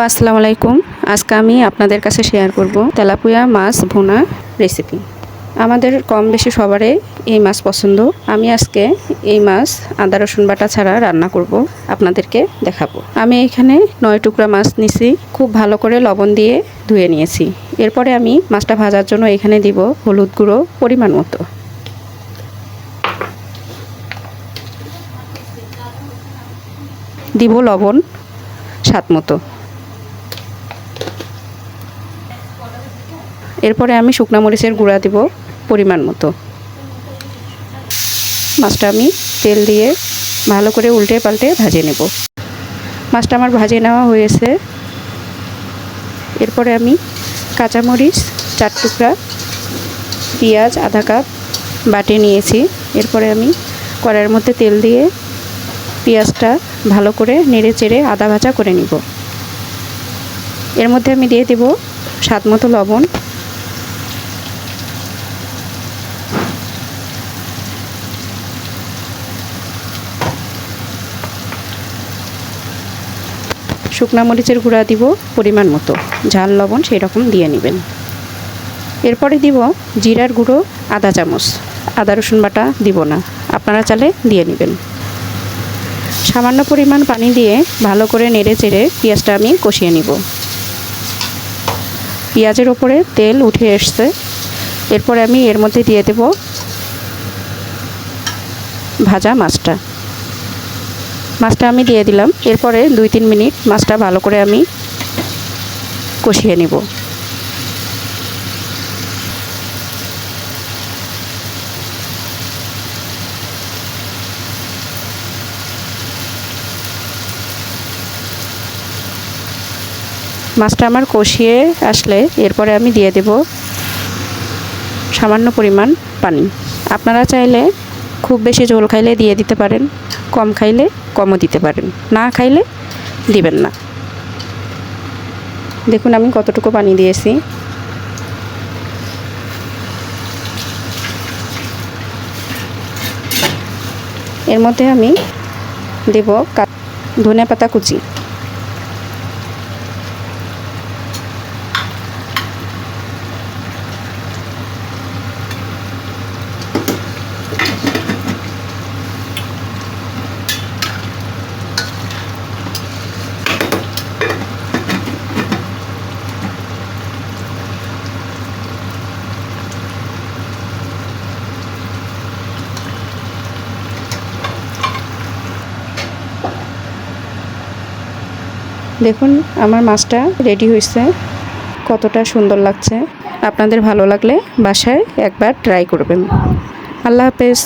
আসসালামু আলাইকুম। আজকে আমি আপনাদের কাছে শেয়ার করব তেলাপিয়া মাছ ভুনা রেসিপি। আমাদের কম বেশি সবারই এই মাছ পছন্দ। আমি আজকে এই মাছ আদা রসুন বাটা ছাড়া রান্না করব, আপনাদেরকে দেখাবো। আমি এখানে 9 টুকরা মাছ নিছি, খুব ভালো করে লবণ দিয়ে ধুয়ে নিয়েছি। এরপরে আমি মাছটা ভাজার জন্য এখানে দিব হলুদ গুঁড়ো পরিমাণ মতো, দিব লবণ স্বাদ মতো। এরপরে আমি শুকনা মরিচের গুঁড়া দিব পরিমাণ মতো। মাছটা আমি তেল দিয়ে ভালো করে উল্টে পাল্টে ভেজে নেব। মাছটা আমার ভাজে নেওয়া হয়েছে। এরপরে আমি কাঁচামরিচ 4 টুকরা, পেঁয়াজ আধা কাপ বাটে নিয়েছি। এরপরে আমি কড়াইয়ের মধ্যে তেল দিয়ে পেঁয়াজটা ভালো করে নেড়ে চেড়ে আদা ভাজা করে নিব। এর মধ্যে আমি দিয়ে দেব স্বাদ মতো লবণ, শুকনা মরিচের গুঁড়া দিব পরিমাণ মতো, ঝাল লবণ সেই রকম দিয়ে নেবেন। এরপরে দিব জিরার গুঁড়ো আধা চামচ, আদা রসুন বাটা দিব না, আপনারা চাইলে দিয়ে নেবেন। সামান্য পরিমাণ পানি দিয়ে ভালো করে নেড়ে চেড়ে পেঁয়াজটা আমি কষিয়ে নিব। পেঁয়াজের ওপরে তেল উঠে এসছে। এরপরে আমি এর মধ্যে দিয়ে দেব ভাজা মাছটা আমি দিয়ে দিলাম। এরপরে 2-3 মিনিট মাছটা ভালো করে আমি কষিয়ে নিব। মাছটা আমার কষিয়ে আসলে এরপরে আমি দিয়ে দেব সামান্য পরিমাণ পানি। আপনারা চাইলে খুব বেশি ঝোল খাইলে দিয়ে দিতে পারেন, কম খাইলে কমও দিতে পারেন, না খাইলে দিবেন না। দেখুন আমি কতটুকু পানি দিয়েছি। এর মধ্যে আমি দেব ধনেপাতা কুচি, দেখুন আমার মাছটা রেডি হয়েছে, কতটা সুন্দর লাগছে। আপনাদের ভালো লাগলে বাসায় একবার ট্রাই করবেন। আল্লাহ হাফেজ।